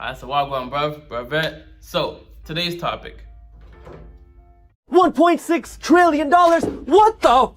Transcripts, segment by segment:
Alright, so wagwan, bruv. So, today's topic. $1.6 trillion? What the?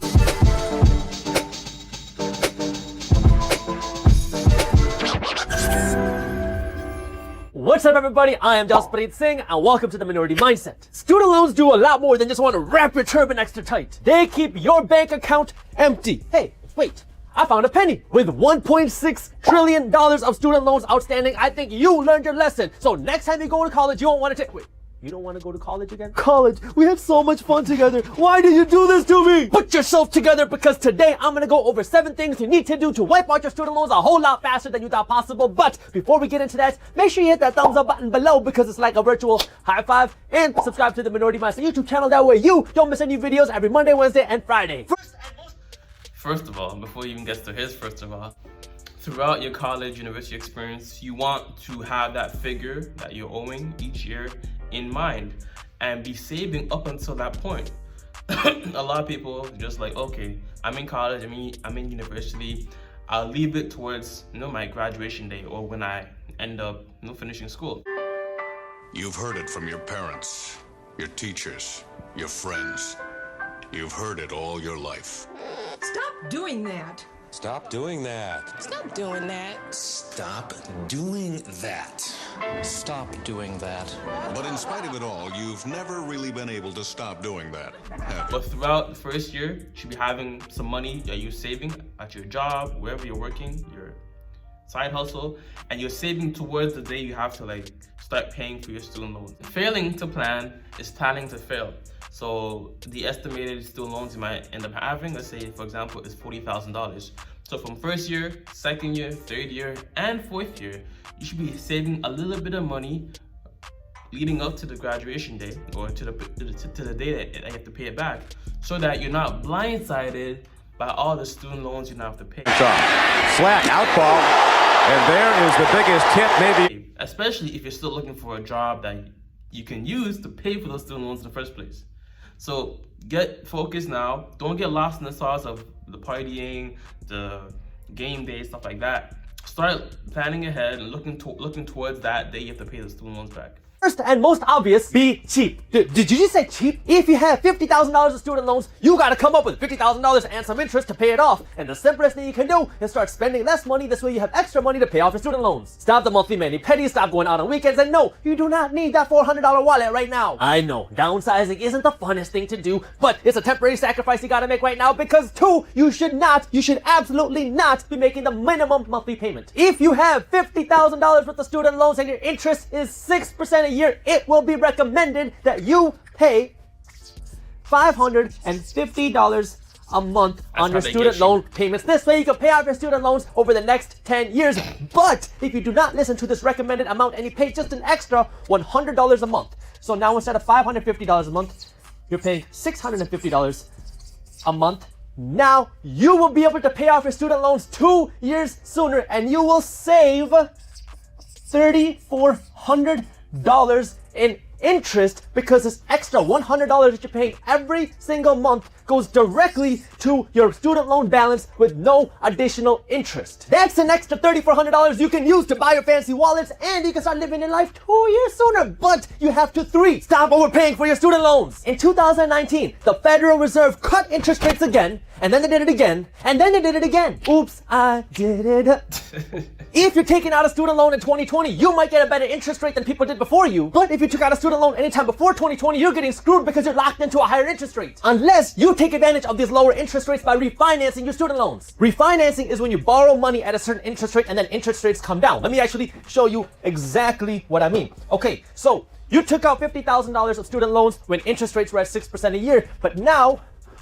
What's up, everybody? I am Jaspreet Singh, and welcome to the Minority Mindset. Student loans do a lot more than just want to wrap your turban extra tight. They keep your bank account empty. Hey, wait. I found a penny. With $1.6 trillion of student loans outstanding, I think you learned your lesson. So next time you go to college, you won't want to take... Wait, you don't want to go to college again? College, we had so much fun together. Why did you do this to me? Put yourself together, because today I'm going to go over 7 things you need to do to wipe out your student loans a whole lot faster than you thought possible. But before we get into that, make sure you hit that thumbs up button below, because it's like a virtual high five, and subscribe to the Minority Mindset YouTube channel. That way you don't miss any videos every Monday, Wednesday, and Friday. First of all, before he even gets to his first of all, throughout your college, university experience, you want to have that figure that you're owing each year in mind and be saving up until that point. A lot of people just like, okay, I'm in college, I'm in university, I'll leave it towards my graduation day or when I end up finishing school. You've heard it from your parents, your teachers, your friends. You've heard it all your life. Stop doing that. Stop doing that. Stop doing that. Stop doing that. Stop doing that. But in spite of it all, you've never really been able to stop doing that, have you? But throughout the first year, you should be having some money that you're saving at your job, wherever you're working, your side hustle, and you're saving towards the day you have to start paying for your student loans. Failing to plan is planning to fail. So the estimated student loans you might end up having, let's say for example, is $40,000. So from first year, second year, third year, and fourth year, you should be saving a little bit of money leading up to the graduation day or to the day that you have to pay it back, so that you're not blindsided by all the student loans you now have to pay. Flat out ball, and there is the biggest tip maybe. Especially if you're still looking for a job that you can use to pay for those student loans in the first place. So get focused now. Don't get lost in the sauce of the partying, the game day, stuff like that. Start planning ahead and looking towards that day you have to pay the student loans back. First and most obvious, be cheap. Did you just say cheap? If you have $50,000 of student loans, you gotta come up with $50,000 and some interest to pay it off. And the simplest thing you can do is start spending less money. This way you have extra money to pay off your student loans. Stop the monthly mani-pedi, stop going out on weekends, and no, you do not need that $400 wallet right now. I know, downsizing isn't the funnest thing to do, but it's a temporary sacrifice you gotta make right now, because 2, you should absolutely not be making the minimum monthly payment. If you have $50,000 worth of student loans and your interest is 6% a year, it will be recommended that you pay $550 a month on your student loan payments. This way you can pay off your student loans over the next 10 years. But if you do not listen to this recommended amount and you pay just an extra $100 a month, so now instead of $550 a month, you're paying $650 a month. Now you will be able to pay off your student loans 2 years sooner, and you will save $3,400 in interest, because this extra $100 that you're paying every single month goes directly to your student loan balance with no additional interest. That's an extra $3,400 you can use to buy your fancy wallets, and you can start living your life 2 years sooner. But you have to 3, stop overpaying for your student loans. In 2019, the Federal Reserve cut interest rates again, and then they did it again, and then they did it again. Oops, I did it. If you're taking out a student loan in 2020, you might get a better interest rate than people did before you. But if you took out a student loan anytime before 2020, you're getting screwed, because you're locked into a higher interest rate. Unless you take advantage of these lower interest rates by refinancing your student loans. Refinancing is when you borrow money at a certain interest rate and then interest rates come down. Let me actually show you exactly what I mean. Okay, so you took out $50,000 of student loans when interest rates were at 6% a year, but now,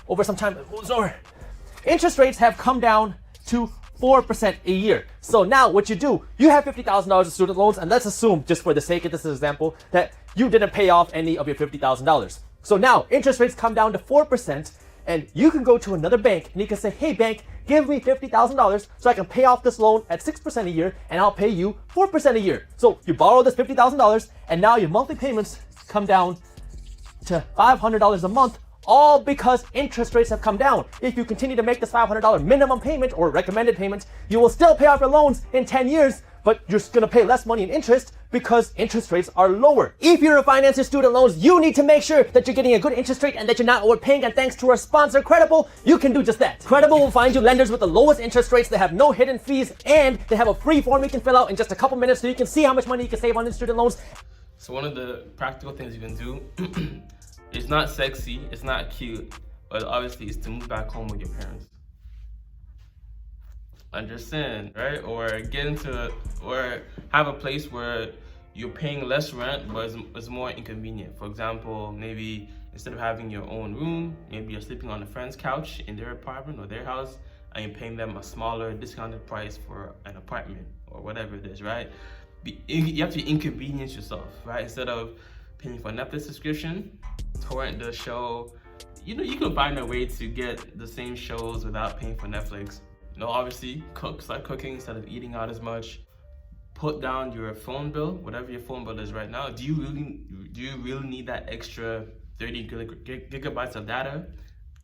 over some time, interest rates have come down to 4% a year. So now what you do, you have $50,000 of student loans, and let's assume, just for the sake of this example, that you didn't pay off any of your $50,000. So now interest rates come down to 4%, and you can go to another bank and you can say, hey bank, give me $50,000 so I can pay off this loan at 6% a year, and I'll pay you 4% a year. So you borrow this $50,000, and now your monthly payments come down to $500 a month, all because interest rates have come down. If you continue to make this $500 minimum payment or recommended payment, you will still pay off your loans in 10 years, but you're just gonna pay less money in interest because interest rates are lower. If you refinance your student loans, you need to make sure that you're getting a good interest rate and that you're not overpaying. And thanks to our sponsor, Credible, you can do just that. Credible will find you lenders with the lowest interest rates. They have no hidden fees, and they have a free form you can fill out in just a couple minutes so you can see how much money you can save on your student loans. So one of the practical things you can do, it's not sexy, it's not cute, but obviously it's to move back home with your parents. Understand, right? Or or have a place where you're paying less rent, but it's more inconvenient. For example, maybe instead of having your own room, maybe you're sleeping on a friend's couch in their apartment or their house, and you're paying them a smaller discounted price for an apartment or whatever it is, right? You have to inconvenience yourself, right? Instead of paying for a Netflix subscription, torrent the show. You know, you can find a way to get the same shows without paying for Netflix. You know, obviously, start cooking instead of eating out as much. Put down your phone bill, whatever your phone bill is right now. Do you really need that extra 30 gigabytes of data?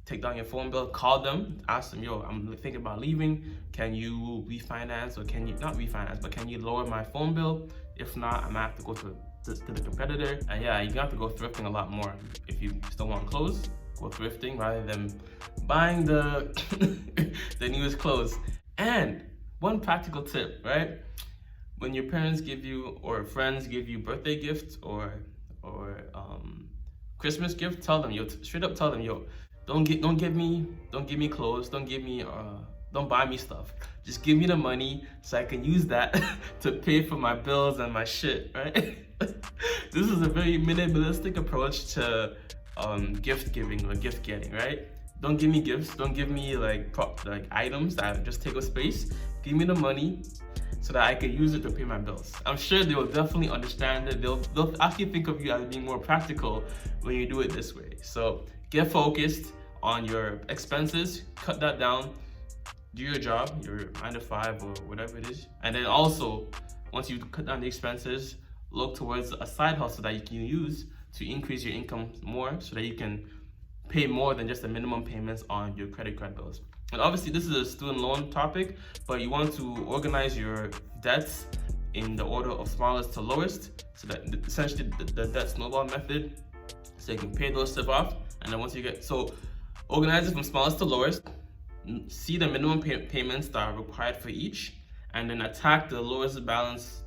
Take down your phone bill, call them, ask them, yo, I'm thinking about leaving. Can you refinance, or can you not refinance, but can you lower my phone bill? If not, I'm gonna have to go to the competitor. And yeah, you have to go thrifting a lot more. If you still want clothes, go thrifting rather than buying the the newest clothes. And one practical tip, right? When your parents give you, or friends give you birthday gifts or Christmas gift, tell them, yo, straight up tell them, yo, don't give me clothes, don't buy me stuff. Just give me the money so I can use that to pay for my bills and my shit, right? This is a very minimalistic approach to gift giving or gift getting, right? Don't give me gifts, don't give me like items that just take up space. Give me the money so that I can use it to pay my bills. I'm sure they will definitely understand it. They'll actually think of you as being more practical when you do it this way. So get focused on your expenses, cut that down, do your job, your 9 to 5 or whatever it is. And then also, once you cut down the expenses, look towards a side hustle that you can use to increase your income more so that you can pay more than just the minimum payments on your credit card bills. And obviously this is a student loan topic, but you want to organize your debts in the order of smallest to lowest, so that essentially the debt snowball method, so you can pay those stuff off. And then once you organize it from smallest to lowest, see the minimum payments that are required for each, and then attack the lowest balance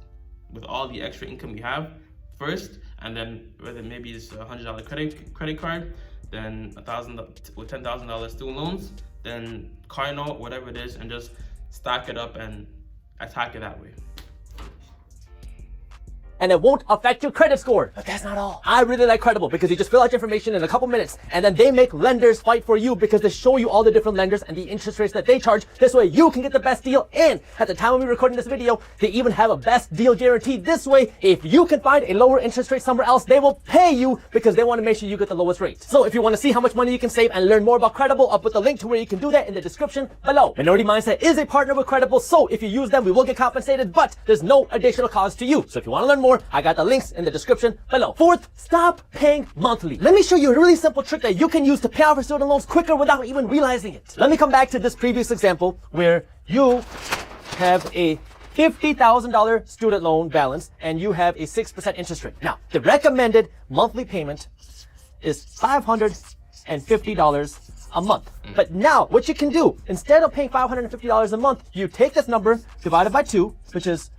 with all the extra income you have first, and then whether maybe it's $100 credit card, then $1,000 or $10,000 student loans, then car note, whatever it is, and just stack it up and attack it that way. And it won't affect your credit score. But that's not all. I really like Credible because you just fill out your information in a couple minutes, and then they make lenders fight for you because they show you all the different lenders and the interest rates that they charge. This way you can get the best deal. And at the time when we're recording this video, they even have a best deal guarantee. This way, if you can find a lower interest rate somewhere else, they will pay you because they want to make sure you get the lowest rate. So if you want to see how much money you can save and learn more about Credible, I'll put the link to where you can do that in the description below. Minority Mindset is a partner with Credible, so if you use them, we will get compensated, but there's no additional cost to you. So if you want to learn more, I got the links in the description below. Fourth, stop paying monthly. Let me show you a really simple trick that you can use to pay off your student loans quicker without even realizing it. Let me come back to this previous example where you have a $50,000 student loan balance and you have a 6% interest rate. Now, the recommended monthly payment is $550 a month. But now, what you can do, instead of paying $550 a month, you take this number divided by 2, which is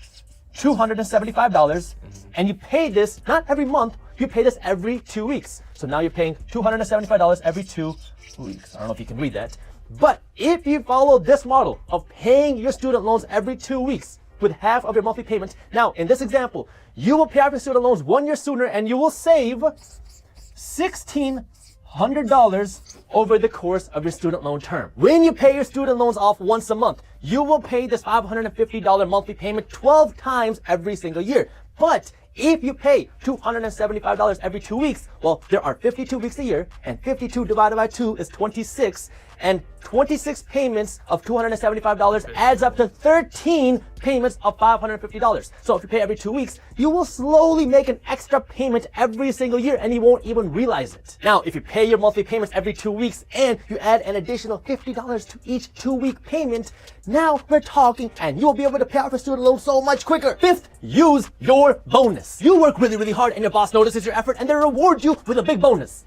$275, and you pay this not every month, you pay this every 2 weeks. So now you're paying $275 every 2 weeks. I don't know if you can read that. But if you follow this model of paying your student loans every 2 weeks with half of your monthly payment, now in this example, you will pay off your student loans 1 year sooner and you will save $1,600 over the course of your student loan term. When you pay your student loans off once a month, you will pay this $550 monthly payment 12 times every single year. But if you pay $275 every 2 weeks, well, there are 52 weeks a year, and 52 divided by 2 is 26, and 26 payments of $275 adds up to 13 payments of $550. So if you pay every 2 weeks, you will slowly make an extra payment every single year and you won't even realize it. Now, if you pay your monthly payments every 2 weeks and you add an additional $50 to each 2-week payment, now we're talking and you'll be able to pay off your student loan so much quicker. Fifth, use your bonus. You work really, really hard and your boss notices your effort and they reward you with a big bonus.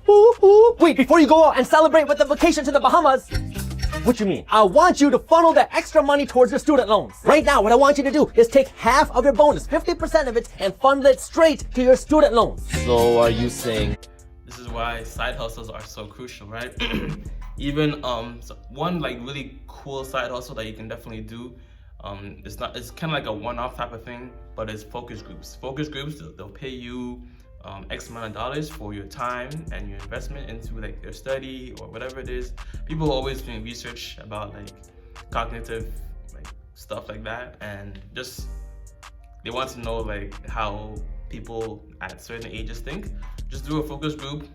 Wait, before you go out and celebrate with a vacation to the Bahamas, what you mean? I want you to funnel that extra money towards your student loans. Right now, what I want you to do is take half of your bonus, 50% of it, and funnel it straight to your student loans. So are you saying? This is why side hustles are so crucial, right? Even one like really cool side hustle that you can definitely do. It's kind of like a one-off type of thing, but it's focus groups. Focus groups, they'll pay you X amount of dollars for your time and your investment into like your study or whatever it is. People are always doing research about like cognitive like stuff like that, and just they want to know like how people at certain ages think. Just do a focus group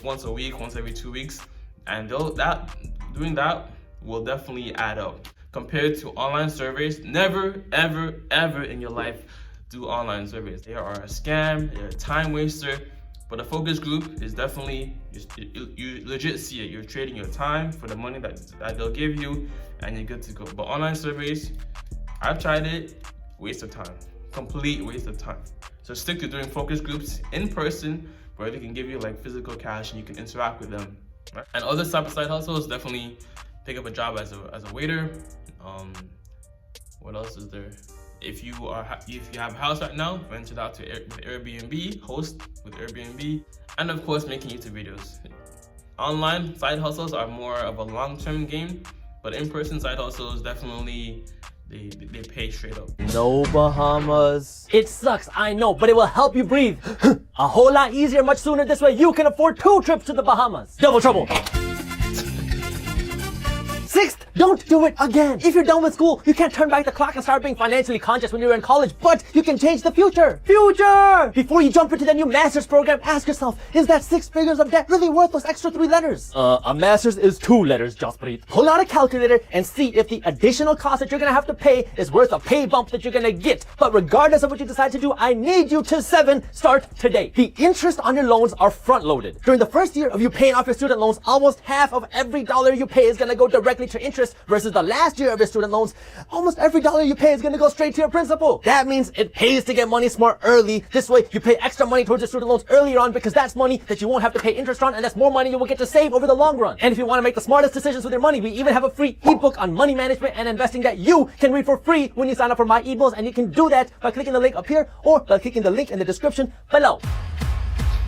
once a week, once every 2 weeks, and doing that will definitely add up. Compared to online surveys, never, ever, ever in your life do online surveys. They are a scam, they're a time waster, but a focus group is definitely, you legit see it. You're trading your time for the money that they'll give you, and you're good to go. But online surveys, I've tried it, waste of time, complete waste of time. So stick to doing focus groups in person, where they can give you like physical cash and you can interact with them. Right? And other type of side hustles, definitely pick up a job as a waiter. What else is there? If you have a house right now, rent it out to Airbnb, host with Airbnb, and of course making YouTube videos. Online side hustles are more of a long-term game, but in-person side hustles definitely they pay straight up. No Bahamas. It sucks, I know, but it will help you breathe a whole lot easier, much sooner. This way you can afford 2 trips to the Bahamas. Double trouble. Sixth, don't do it again. If you're done with school, you can't turn back the clock and start being financially conscious when you're in college, but you can change the future. Before you jump into the new master's program, ask yourself, is that 6 figures of debt really worth those extra 3 letters? A master's is 2 letters, Jaspreet. Pull out a calculator and see if the additional cost that you're gonna have to pay is worth a pay bump that you're gonna get. But regardless of what you decide to do, I need you to start today. The interest on your loans are front loaded. During the first year of you paying off your student loans, almost half of every dollar you pay is gonna go directly to interest, versus the last year of your student loans, almost every dollar you pay is going to go straight to your principal. That means it pays to get money smart early. This way you pay extra money towards your student loans earlier on, because that's money that you won't have to pay interest on, and that's more money you will get to save over the long run. And if you want to make the smartest decisions with your money, we even have a free ebook on money management and investing that you can read for free when you sign up for my emails, and you can do that by clicking the link up here or by clicking the link in the description below.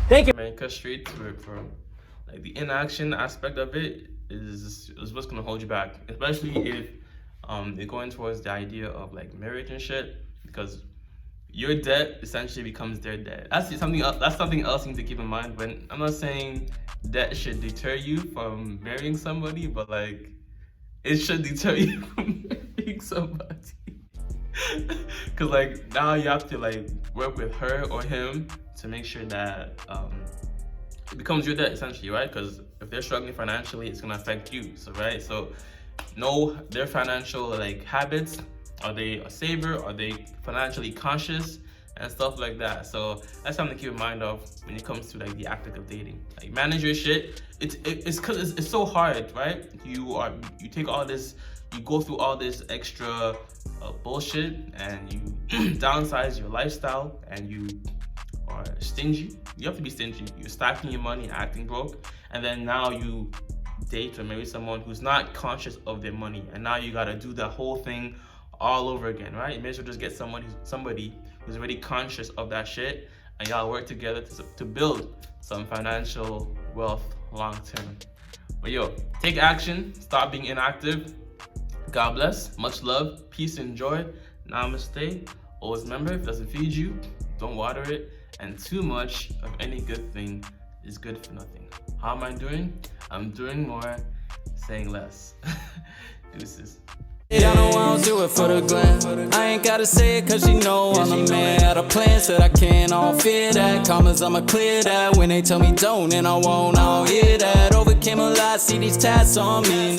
Thank you. Man, cut straight to it, bro. Like the inaction aspect of it is what's gonna hold you back, especially if you're going towards the idea of like marriage and shit, because your debt essentially becomes their debt. That's something else you need to keep in mind. When I'm not saying debt should deter you from marrying somebody, but like it should deter you from marrying somebody. Cause like now you have to like work with her or him to make sure that it becomes your debt essentially, right? Because if they're struggling financially, it's gonna affect you. So right, so know their financial like habits. Are they a saver? Are they financially conscious and stuff like that? So that's something to keep in mind of when it comes to like the act of dating. Like manage your shit. It's because it's so hard, right? You take all this, you go through all this extra bullshit, and you downsize your lifestyle, and you are stingy. You have to be stingy. You're stacking your money, acting broke, and then now you date or marry someone who's not conscious of their money, and now you gotta do the whole thing all over again, right? You may as well just get somebody who's already conscious of that shit, and y'all work together to build some financial wealth long term. But yo, take action, stop being inactive. God bless, much love, peace and joy. Namaste. Always remember, if it doesn't feed you, don't water it, and too much of any good thing is good for nothing. How am I doing? I'm doing more, saying less. Deuces. Y'all know I don't do it for the glam. I ain't gotta say it cause you know I'm the man. Out of plans that I can't all fear that. Commas I'ma clear that. When they tell me don't and I won't, I don't hear that. Overcame a lot, see these tats on me.